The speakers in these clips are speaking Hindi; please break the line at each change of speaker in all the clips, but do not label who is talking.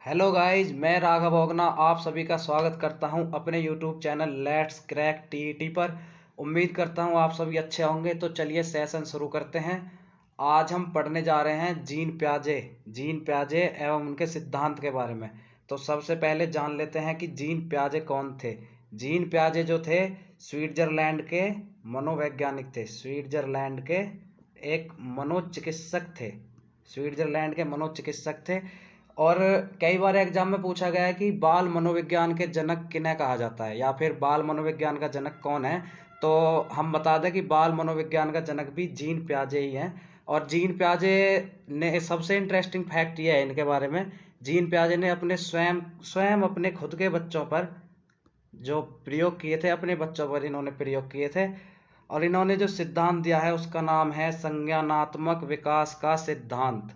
हेलो गाइज, मैं राघव ओगना आप सभी का स्वागत करता हूं अपने YouTube channel let's crack TET पर। उम्मीद करता हूं आप सभी अच्छे होंगे। तो चलिए सेशन शुरू करते हैं। आज हम पढ़ने जा रहे हैं जीन प्याजे एवं उनके सिद्धांत के बारे में। तो सबसे पहले जान लेते हैं कि जीन प्याजे कौन थे। जीन प्याजे जो थे स्विट्जरलैंड के मनोवैज्ञानिक थे। स्विट्जरलैंड के एक मनोचिकित्सक थे। स्विट्जरलैंड के मनोचिकित्सक थे। और कई बार एग्जाम में पूछा गया है कि बाल मनोविज्ञान के जनक किन्हें कहा जाता है या फिर बाल मनोविज्ञान का जनक कौन है। तो हम बता दें कि बाल मनोविज्ञान का जनक भी जीन प्याजे ही हैं। और जीन प्याजे ने सबसे इंटरेस्टिंग फैक्ट ये है इनके बारे में, जीन प्याजे ने अपने स्वयं स्वयं अपने खुद के बच्चों पर जो प्रयोग किए थे, अपने बच्चों पर इन्होंने प्रयोग किए थे। और इन्होंने जो सिद्धांत दिया है उसका नाम है संज्ञानात्मक विकास का सिद्धांत।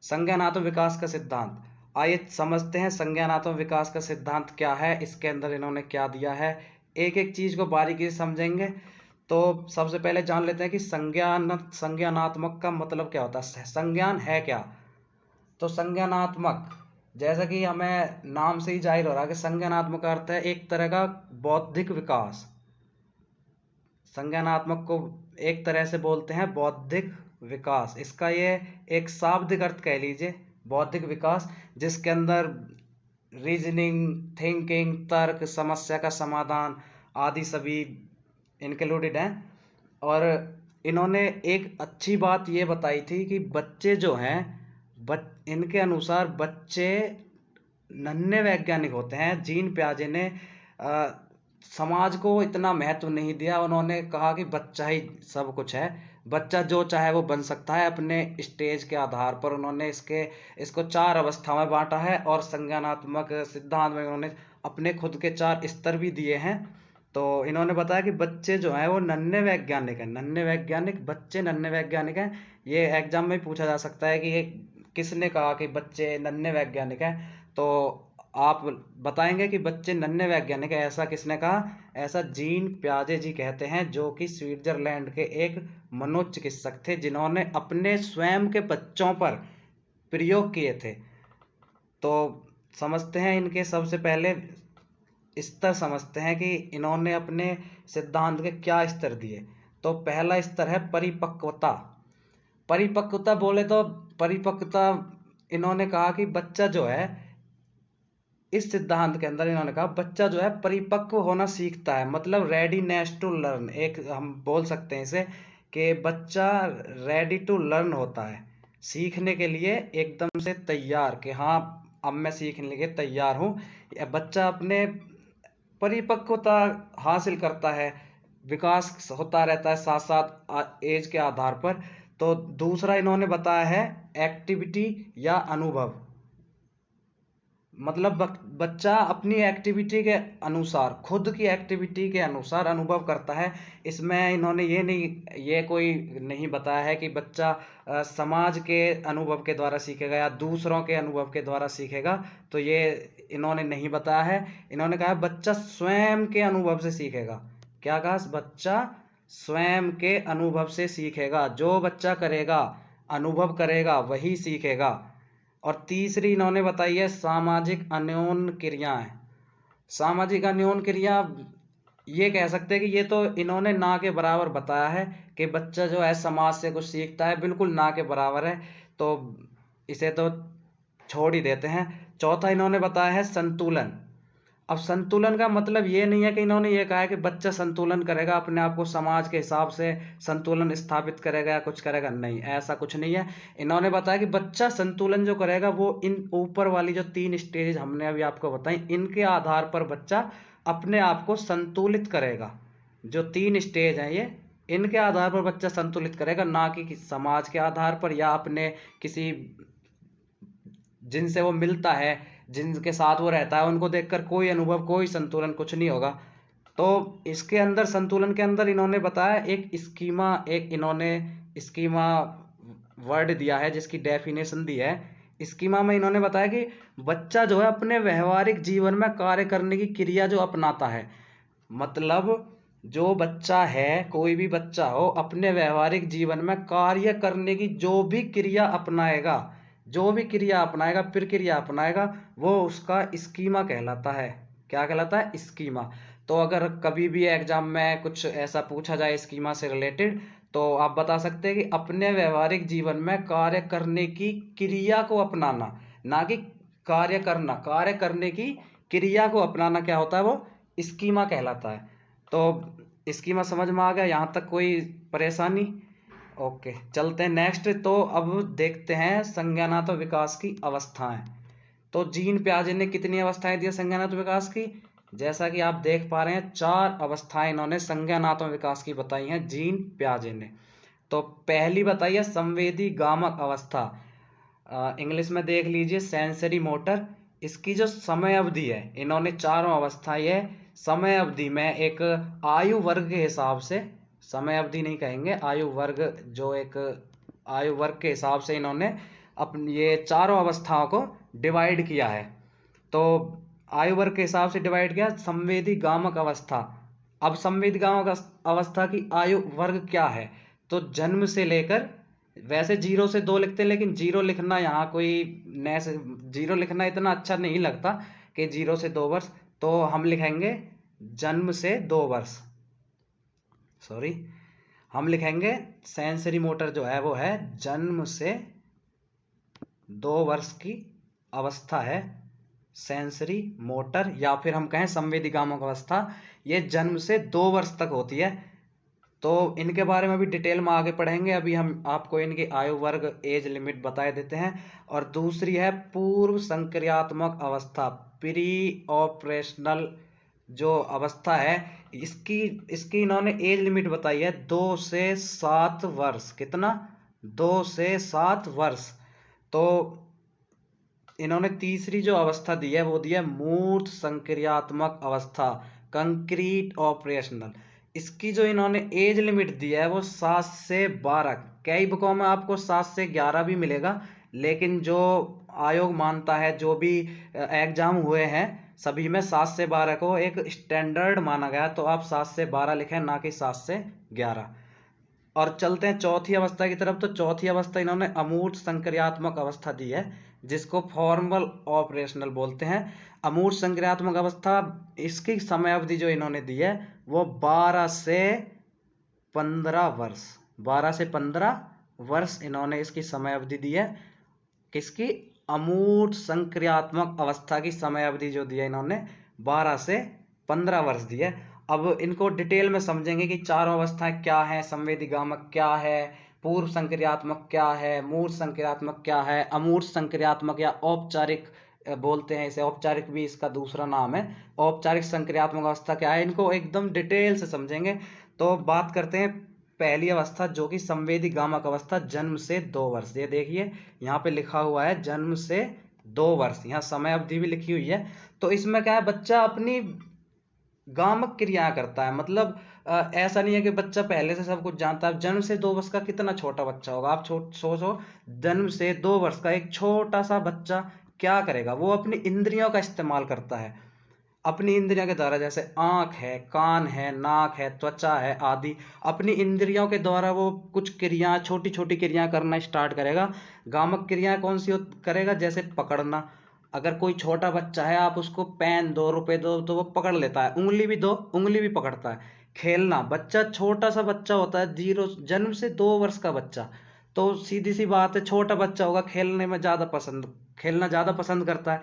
संज्ञानात्मक विकास का सिद्धांत, आइए समझते हैं संज्ञानात्मक विकास का सिद्धांत क्या है, इसके अंदर इन्होंने क्या दिया है। एक एक चीज को बारीकी से समझेंगे। तो सबसे पहले जान लेते हैं कि संज्ञानात्मक का मतलब क्या होता है। संज्ञान है क्या? तो संज्ञानात्मक, जैसा कि हमें नाम से ही जाहिर हो रहा है कि संज्ञानात्मक का अर्थ है एक तरह का बौद्धिक विकास। संज्ञानात्मक को एक तरह से बोलते हैं बौद्धिक विकास। इसका ये एक शाब्दिक अर्थ कह लीजिए, बौद्धिक विकास, जिसके अंदर रीजनिंग, थिंकिंग, तर्क, समस्या का समाधान आदि सभी इंक्लूडेड हैं। और इन्होंने एक अच्छी बात ये बताई थी कि बच्चे जो हैं, इनके अनुसार बच्चे नन्हे वैज्ञानिक होते हैं। जीन प्याजे ने समाज को इतना महत्व नहीं दिया। उन्होंने कहा कि बच्चा ही सब कुछ है, बच्चा जो चाहे वो बन सकता है अपने स्टेज के आधार पर। उन्होंने इसको 4 अवस्था में बांटा है और संज्ञानात्मक सिद्धांत में उन्होंने अपने खुद के 4 स्तर भी दिए हैं। तो इन्होंने बताया कि बच्चे जो हैं वो नन्हे वैज्ञानिक हैं। नन्हे वैज्ञानिक, बच्चे नन्हे वैज्ञानिक हैं। ये एग्जाम में पूछा जा सकता है कि ये किसने कहा कि बच्चे नन्हे वैज्ञानिक हैं। तो आप बताएंगे कि बच्चे नन्हे वैज्ञानिक है, ऐसा किसने कहा? ऐसा जीन प्याजे जी कहते हैं, जो कि स्विट्जरलैंड के एक मनोचिकित्सक थे जिन्होंने अपने स्वयं के बच्चों पर प्रयोग किए थे। तो समझते हैं इनके सबसे पहले स्तर, समझते हैं कि इन्होंने अपने सिद्धांत के क्या स्तर दिए। तो पहला स्तर है परिपक्वता। परिपक्वता बोले तो परिपक्वता, इन्होंने कहा कि बच्चा जो है, इस सिद्धांत के अंदर इन्होंने कहा बच्चा जो है परिपक्व होना सीखता है, मतलब रेडीनेस टू लर्न। एक हम बोल सकते हैं इसे कि बच्चा रेडी टू लर्न होता है, सीखने के लिए एकदम से तैयार कि हाँ अब मैं सीखने के लिए तैयार हूँ। बच्चा अपने परिपक्वता हासिल करता है, विकास होता रहता है साथ साथ एज के आधार पर। तो दूसरा इन्होंने बताया है एक्टिविटी या अनुभव, मतलब बच्चा अपनी एक्टिविटी के अनुसार, खुद की एक्टिविटी के अनुसार अनुभव करता है। इसमें इन्होंने ये कोई नहीं बताया है कि बच्चा समाज के अनुभव के द्वारा सीखेगा या दूसरों के अनुभव के द्वारा सीखेगा। तो ये इन्होंने नहीं बताया है। इन्होंने कहा बच्चा स्वयं के अनुभव से सीखेगा। क्या कहा? बच्चा स्वयं के अनुभव से सीखेगा। जो बच्चा करेगा, अनुभव करेगा, वही सीखेगा। और तीसरी इन्होंने बताई है सामाजिक अन्योन क्रियाएं। सामाजिक अन्योन क्रिया, ये कह सकते हैं कि ये तो इन्होंने ना के बराबर बताया है कि बच्चा जो है समाज से कुछ सीखता है, बिल्कुल ना के बराबर है। तो इसे तो छोड़ ही देते हैं। चौथा इन्होंने बताया है संतुलन। अब संतुलन का मतलब ये नहीं है कि इन्होंने ये कहा है कि बच्चा संतुलन करेगा, अपने आप को समाज के हिसाब से संतुलन स्थापित करेगा या कुछ करेगा, नहीं, ऐसा कुछ नहीं है। इन्होंने बताया कि बच्चा संतुलन जो करेगा वो इन ऊपर वाली जो 3 स्टेज हमने अभी आपको बताई, इनके आधार पर बच्चा अपने आप को संतुलित करेगा। जो 3 स्टेज हैं ये, इनके आधार पर बच्चा संतुलित करेगा, ना कि समाज के आधार पर या अपने किसी जिनसे वो मिलता है, जिनके साथ वो रहता है, उनको देखकर कोई अनुभव, कोई संतुलन, कुछ नहीं होगा। तो इसके अंदर, संतुलन के अंदर इन्होंने बताया एक स्कीमा, एक इन्होंने स्कीमा वर्ड दिया है जिसकी डेफिनेशन दी है। स्कीमा में इन्होंने बताया कि बच्चा जो है अपने व्यवहारिक जीवन में कार्य करने की क्रिया जो अपनाता है, मतलब जो बच्चा है, कोई भी बच्चा हो, अपने व्यवहारिक जीवन में कार्य करने की जो भी क्रिया अपनाएगा, जो भी क्रिया अपनाएगा, प्रक्रिया अपनाएगा, वो उसका स्कीमा कहलाता है। क्या कहलाता है? स्कीमा। तो अगर कभी भी एग्जाम में कुछ ऐसा पूछा जाए स्कीमा से रिलेटेड, तो आप बता सकते हैं कि अपने व्यवहारिक जीवन में कार्य करने की क्रिया को अपनाना, ना कि कार्य करना, कार्य करने की क्रिया को अपनाना क्या होता है? वो स्कीमा कहलाता है। तो स्कीमा समझ में आ गया? यहाँ तक कोई परेशानी? ओके, चलते हैं नेक्स्ट। तो अब देखते हैं संज्ञानात्मक विकास की अवस्थाएं। तो जीन पियाजे ने कितनी अवस्थाएं दी संज्ञानात्मक विकास की? जैसा कि आप देख पा रहे हैं 4 अवस्थाएं इन्होंने संज्ञानात्मक विकास की बताई हैं जीन पियाजे ने। तो पहली बताइए संवेदी गामक अवस्था, इंग्लिश में देख लीजिए सेंसरी मोटर। इसकी जो समय अवधि है, इन्होंने चारों अवस्था ये समय अवधि में एक आयु वर्ग के हिसाब से, समय अवधि नहीं कहेंगे, आयु वर्ग, जो एक आयु वर्ग के हिसाब से इन्होंने अपनी ये चारों अवस्थाओं को डिवाइड किया है। तो आयु वर्ग के हिसाब से डिवाइड किया संवेदी गामक अवस्था। अब संवेदी गामक अवस्था की आयु वर्ग क्या है? तो जन्म से लेकर, वैसे 0 से 2 लिखते हैं, लेकिन 0 लिखना यहाँ कोई नए से 0 लिखना इतना अच्छा नहीं लगता कि 0 से 2 वर्ष, तो हम लिखेंगे जन्म से 2 वर्ष, सॉरी, हम लिखेंगे सेंसरी मोटर जो है वो है जन्म से 2 वर्ष की अवस्था है सेंसरी मोटर, या फिर हम कहें संवेदी गामक अवस्था, ये जन्म से 2 वर्ष तक होती है। तो इनके बारे में भी डिटेल में आगे पढ़ेंगे, अभी हम आपको इनकी आयु वर्ग, एज लिमिट बता देते हैं। और दूसरी है पूर्व संक्रियात्मक अवस्था, प्री ऑपरेशनल जो अवस्था है, इसकी इसकी इन्होंने एज लिमिट बताई है 2 से 7 वर्ष। कितना? 2 से 7 वर्ष। तो इन्होंने तीसरी जो अवस्था दी है वो दी है मूर्त संक्रियात्मक अवस्था, कंक्रीट ऑपरेशनल। इसकी जो इन्होंने एज लिमिट दी है वो 7 से 12, कई बुकों में आपको 7 से 11 भी मिलेगा, लेकिन जो आयोग मानता है, जो भी एग्जाम हुए हैं सभी में 7 से 12 को एक स्टैंडर्ड माना गया, तो आप 7 से 12 लिखें, ना कि 7 से 11। और चलते हैं चौथी अवस्था की तरफ। तो चौथी अवस्था इन्होंने अमूर्त संक्रियात्मक अवस्था दी है, जिसको फॉर्मल ऑपरेशनल बोलते हैं। अमूर्त संक्रियात्मक अवस्था, इसकी समय अवधि जो इन्होंने दी है वो 12 से 15 वर्ष, 12 से 15 वर्ष इन्होंने इसकी समय अवधि दी है। किसकी? अमूर्त संक्रियात्मक अवस्था की समय अवधि जो दी है इन्होंने 12 से 15 वर्ष दी है। अब इनको डिटेल में समझेंगे कि चारों अवस्थाएं क्या हैं, संवेदी गामक क्या है, पूर्व संक्रियात्मक क्या है, मूर्त संक्रियात्मक क्या है, अमूर्त संक्रियात्मक या औपचारिक बोलते हैं इसे, औपचारिक भी इसका दूसरा नाम है। औपचारिक संक्रियात्मक अवस्था क्या है, इनको एकदम डिटेल से समझेंगे। तो बात करते हैं पहली अवस्था जो कि संवेदी गामक अवस्था, जन्म से 2 वर्ष। ये देखिए यहाँ पे लिखा हुआ है जन्म से 2 वर्ष, यहाँ समय अवधि भी लिखी हुई है। तो इसमें क्या है, बच्चा अपनी गामक क्रिया करता है, मतलब ऐसा नहीं है कि बच्चा पहले से सब कुछ जानता है। जन्म से 2 वर्ष का कितना छोटा बच्चा होगा, आप सोचो, जन्म से 2 वर्ष का एक छोटा सा बच्चा क्या करेगा? वो अपनी इंद्रियों का इस्तेमाल करता है, अपनी इंद्रियों के द्वारा, जैसे आंख है, कान है, नाक है, त्वचा है आदि, अपनी इंद्रियों के द्वारा वो कुछ क्रिया, छोटी छोटी क्रिया करना स्टार्ट करेगा। गामक क्रिया कौन सी करेगा? जैसे पकड़ना, अगर कोई छोटा बच्चा है, आप उसको पेन दो, रुपए दो, तो वो पकड़ लेता है, उंगली भी दो, उंगली भी पकड़ता है। खेलना, बच्चा छोटा सा बच्चा होता है, 0 जन्म से 2 वर्ष का बच्चा, तो सीधी सी बात है, छोटा बच्चा होगा, खेलने में ज्यादा पसंद, खेलना ज्यादा पसंद करता है।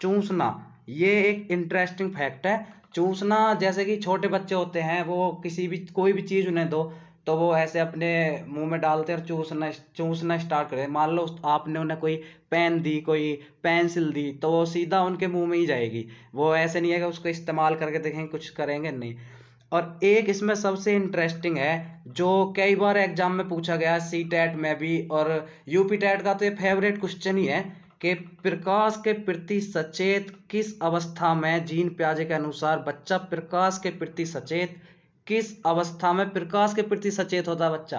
चूसना, ये एक इंटरेस्टिंग फैक्ट है। चूसना, जैसे कि छोटे बच्चे होते हैं, वो किसी भी कोई भी चीज उन्हें दो तो वो ऐसे अपने मुंह में डालते हैं और चूसना चूसना स्टार्ट करें। मान लो आपने उन्हें कोई पेन दी, कोई पेंसिल दी, तो वो सीधा उनके मुंह में ही जाएगी, वो ऐसे नहीं है कि उसको इस्तेमाल करके देखेंगे, कुछ करेंगे नहीं। और एक इसमें सबसे इंटरेस्टिंग है, जो कई बार एग्जाम में पूछा गया, सी टेट में भी और यूपी टेट का तो ये फेवरेट क्वेश्चन ही है, कि प्रकाश के प्रति सचेत किस अवस्था में, जीन पियाजे के अनुसार बच्चा प्रकाश के प्रति सचेत किस अवस्था में प्रकाश के प्रति सचेत होता है बच्चा?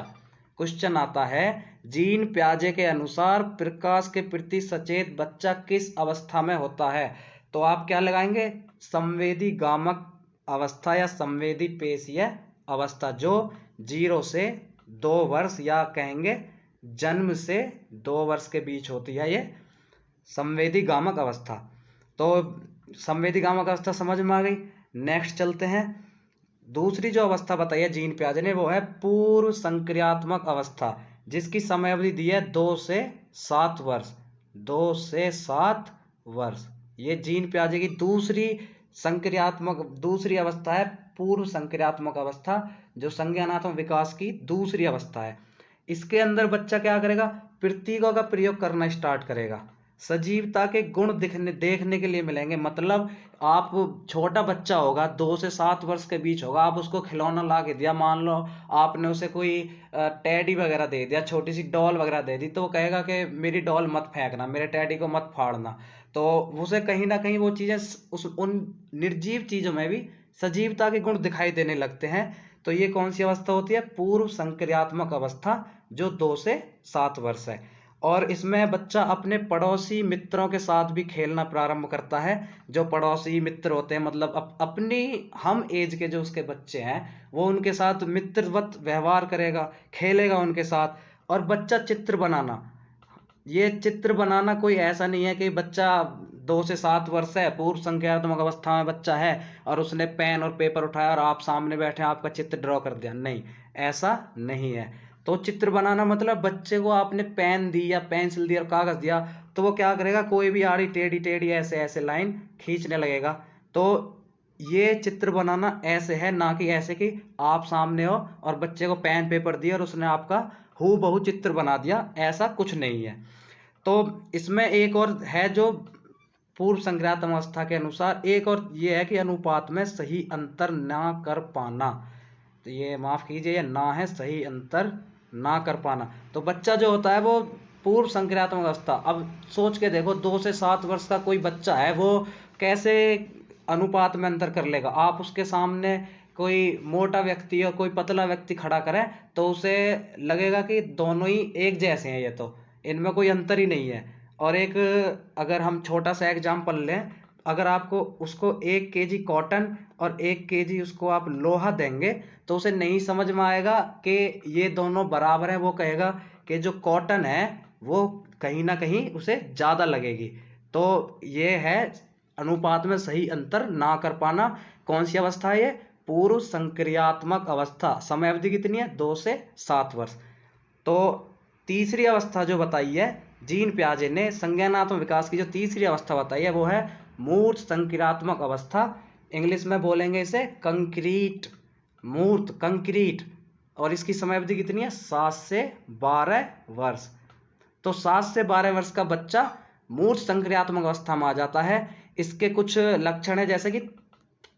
क्वेश्चन आता है, जीन पियाजे के अनुसार प्रकाश के प्रति सचेत बच्चा किस अवस्था में होता है? तो आप क्या लगाएंगे? संवेदी गामक अवस्था या संवेदी पेशीय अवस्था, जो 0 से 2 वर्ष या कहेंगे जन्म से 2 वर्ष के बीच होती है ये संवेदी गामक अवस्था। तो संवेदी गामक अवस्था समझ में आ गई। नेक्स्ट चलते हैं, दूसरी जो अवस्था बताई है जीन पियाजे ने वो है पूर्व संक्रियात्मक अवस्था, जिसकी समय अवधि दी है 2 से 7 वर्ष। 2 से 7 वर्ष ये जीन पियाजे की दूसरी अवस्था है, पूर्व संक्रियात्मक अवस्था, जो संज्ञानात्मक विकास की दूसरी अवस्था है। इसके अंदर बच्चा क्या करेगा, प्रतीकों का प्रयोग करना स्टार्ट करेगा, सजीवता के गुण देखने के लिए मिलेंगे। मतलब आप छोटा बच्चा होगा, 2 से 7 वर्ष के बीच होगा, आप उसको खिलौना ला के दिया, मान लो आपने उसे कोई टैडी वगैरह दे दिया, छोटी सी डॉल वगैरह दे दी, तो वो कहेगा कि मेरी डॉल मत फेंकना, मेरे टैडी को मत फाड़ना। तो उसे कहीं ना कहीं वो चीजें उन निर्जीव चीजों में भी सजीवता के गुण दिखाई देने लगते हैं। तो ये कौन सी अवस्था होती है, पूर्व संक्रियात्मक अवस्था, जो 2 से 7 वर्ष है। और इसमें बच्चा अपने पड़ोसी मित्रों के साथ भी खेलना प्रारंभ करता है। जो पड़ोसी मित्र होते हैं, मतलब अपनी हम एज के जो उसके बच्चे हैं, वो उनके साथ मित्रवत व्यवहार करेगा, खेलेगा उनके साथ। और बच्चा चित्र बनाना, ये चित्र बनाना कोई ऐसा नहीं है कि बच्चा 2 से 7 वर्ष है, पूर्व संज्ञानात्मक अवस्था में बच्चा है और उसने पेन और पेपर उठाया और आप सामने बैठे आपका चित्र ड्रॉ कर दिया, नहीं, ऐसा नहीं है। तो चित्र बनाना मतलब बच्चे को आपने पेन दी या पेंसिल दी और कागज दिया, तो वो क्या करेगा, कोई भी आड़ी टेढ़ी टेढ़ी ऐसे ऐसे लाइन खींचने लगेगा। तो ये चित्र बनाना ऐसे है, ना कि ऐसे कि आप सामने हो और बच्चे को पेन पेपर दिया और उसने आपका हूबहू चित्र बना दिया, ऐसा कुछ नहीं है। तो इसमें एक और है, जो पूर्व संज्ञानात्मक अवस्था के अनुसार एक और ये है कि अनुपात में सही अंतर ना कर पाना। तो ये माफ कीजिए, ये ना है, सही अंतर ना कर पाना। तो बच्चा जो होता है वो पूर्व संक्रियात्मक अवस्था, अब सोच के देखो 2 से 7 वर्ष का कोई बच्चा है, वो कैसे अनुपात में अंतर कर लेगा। आप उसके सामने कोई मोटा व्यक्ति और कोई पतला व्यक्ति खड़ा करें तो उसे लगेगा कि दोनों ही एक जैसे हैं, ये तो इनमें कोई अंतर ही नहीं है। और एक, अगर हम छोटा सा एग्जाम्पल लें, अगर आपको उसको 1 केजी कॉटन और 1 केजी उसको आप लोहा देंगे, तो उसे नहीं समझ में आएगा कि ये दोनों बराबर हैं। वो कहेगा कि जो कॉटन है वो कहीं ना कहीं उसे ज्यादा लगेगी। तो ये है अनुपात में सही अंतर ना कर पाना। कौन सी अवस्था है ये, पूर्व संक्रियात्मक अवस्था। समय अवधि कितनी है, 2 से 7 वर्ष। तो तीसरी अवस्था जो बताई है जीन पियाजे ने, संज्ञानात्मक विकास की जो तीसरी अवस्था बताई है वो है मूर्त संक्रियात्मक अवस्था। इंग्लिश में बोलेंगे इसे कंक्रीट, मूर्त, कंक्रीट। और इसकी समय अवधि कितनी है, 7 से 12 वर्ष। तो 7 से 12 वर्ष का बच्चा मूर्त संक्रियात्मक अवस्था में आ जाता है। इसके कुछ लक्षण है, जैसे कि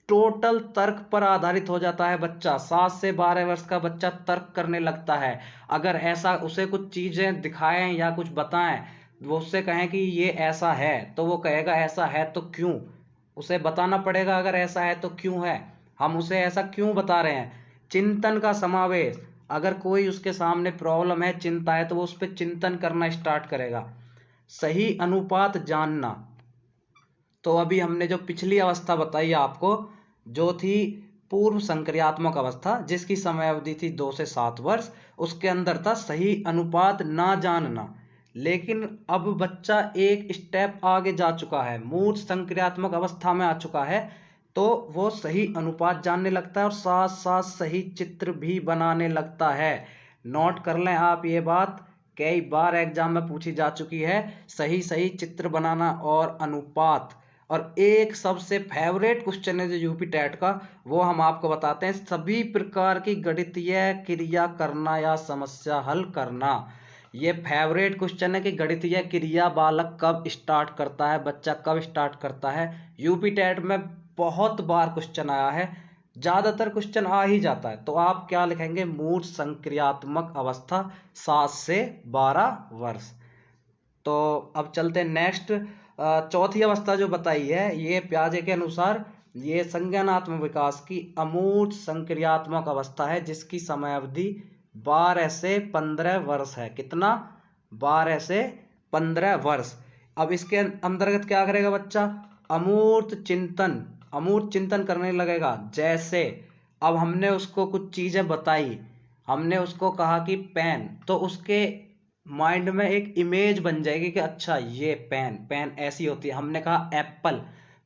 टोटल तर्क पर आधारित हो जाता है बच्चा। 7 से 12 वर्ष का बच्चा तर्क करने लगता है। अगर ऐसा उसे कुछ चीजें दिखाएं या कुछ बताएं, वो उससे कहें कि ये ऐसा है, तो वो कहेगा ऐसा है तो क्यों। उसे बताना पड़ेगा, अगर ऐसा है तो क्यों है, हम उसे ऐसा क्यों बता रहे हैं। चिंतन का समावेश, अगर कोई उसके सामने प्रॉब्लम है, चिंता है, तो वो उस पर चिंतन करना स्टार्ट करेगा। सही अनुपात जानना, तो अभी हमने जो पिछली अवस्था बताई आपको, जो थी पूर्व संक्रियात्मक अवस्था, जिसकी समय अवधि थी 2 से 7 वर्ष, उसके अंदर था सही अनुपात ना जानना। लेकिन अब बच्चा एक स्टेप आगे जा चुका है, मूर्त संक्रियात्मक अवस्था में आ चुका है, तो वो सही अनुपात जानने लगता है और साथ साथ सही चित्र भी बनाने लगता है। नोट कर लें आप ये बात, कई बार एग्जाम में पूछी जा चुकी है, सही सही चित्र बनाना और अनुपात। और एक सबसे फेवरेट क्वेश्चन है जो यूपी टेट का, वो हम आपको बताते हैं, सभी प्रकार की गणितीय क्रिया करना या समस्या हल करना। ये फेवरेट क्वेश्चन है कि गणितीय क्रिया बालक कब स्टार्ट करता है, बच्चा कब स्टार्ट करता है। यूपी टेट में बहुत बार क्वेश्चन आया है, ज्यादातर क्वेश्चन आ ही जाता है। तो आप क्या लिखेंगे, मूर्त संक्रियात्मक अवस्था 7 से 12 वर्ष। तो अब चलते हैं नेक्स्ट, चौथी अवस्था जो बताई है ये पियाजे के अनुसार ये संज्ञानात्मक विकास की अमूर्त संक्रियात्मक अवस्था है, जिसकी समय अवधि 12 से 15 वर्ष है। कितना, 12 से 15 वर्ष। अब इसके अंतर्गत क्या करेगा बच्चा, अमूर्त चिंतन करने लगेगा। जैसे अब हमने उसको कुछ चीजें बताई, हमने उसको कहा कि पेन, तो उसके माइंड में एक इमेज बन जाएगी कि अच्छा ये पेन पेन ऐसी होती है। हमने कहा एप्पल,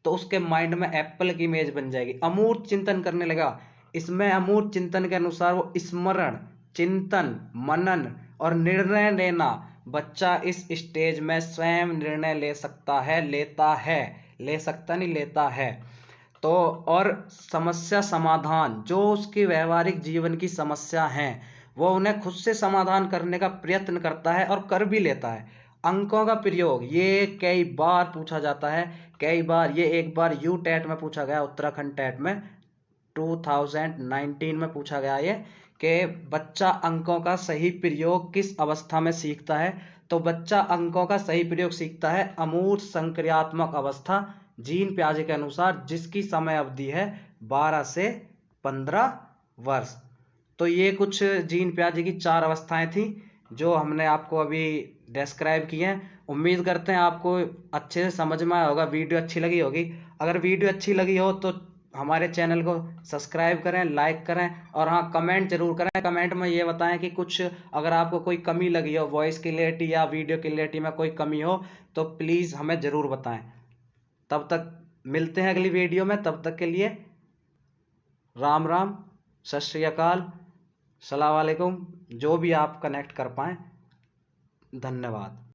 तो उसके माइंड में एप्पल की इमेज बन जाएगी। अमूर्त चिंतन करने लगा, इसमें अमूर्त चिंतन के अनुसार वो स्मरण, चिंतन, मनन और निर्णय लेना, बच्चा इस स्टेज में स्वयं निर्णय ले सकता है, लेता है, ले सकता नहीं लेता है। तो और समस्या समाधान, जो उसकी व्यवहारिक जीवन की समस्या है वो उन्हें खुद से समाधान करने का प्रयत्न करता है और कर भी लेता है। अंकों का प्रयोग ये कई बार पूछा जाता है, कई बार। ये एक बार यू टेट में पूछा गया, उत्तराखंड टेट में 2019 में पूछा गया ये, कि बच्चा अंकों का सही प्रयोग किस अवस्था में सीखता है। तो बच्चा अंकों का सही प्रयोग सीखता है अमूर्त संक्रियात्मक अवस्था, जीन पियाजे के अनुसार, जिसकी समय अवधि है 12 से 15 वर्ष। तो ये कुछ जीन पियाजे की 4 अवस्थाएं थी जो हमने आपको अभी डिस्क्राइब की हैं। उम्मीद करते हैं आपको अच्छे से समझ में आया होगा, वीडियो अच्छी लगी होगी। अगर वीडियो अच्छी लगी हो तो हमारे चैनल को सब्सक्राइब करें, लाइक करें, और हाँ कमेंट जरूर करें। कमेंट में ये बताएं कि कुछ अगर आपको कोई कमी लगी हो, वॉइस क्लियरिटी या वीडियो क्लियरिटी में कोई कमी हो तो प्लीज़ हमें ज़रूर बताएं। तब तक मिलते हैं अगली वीडियो में, तब तक के लिए राम राम, सत श्री अकाल, सलाम वालेकुम, जो भी आप कनेक्ट कर पाएँ। धन्यवाद।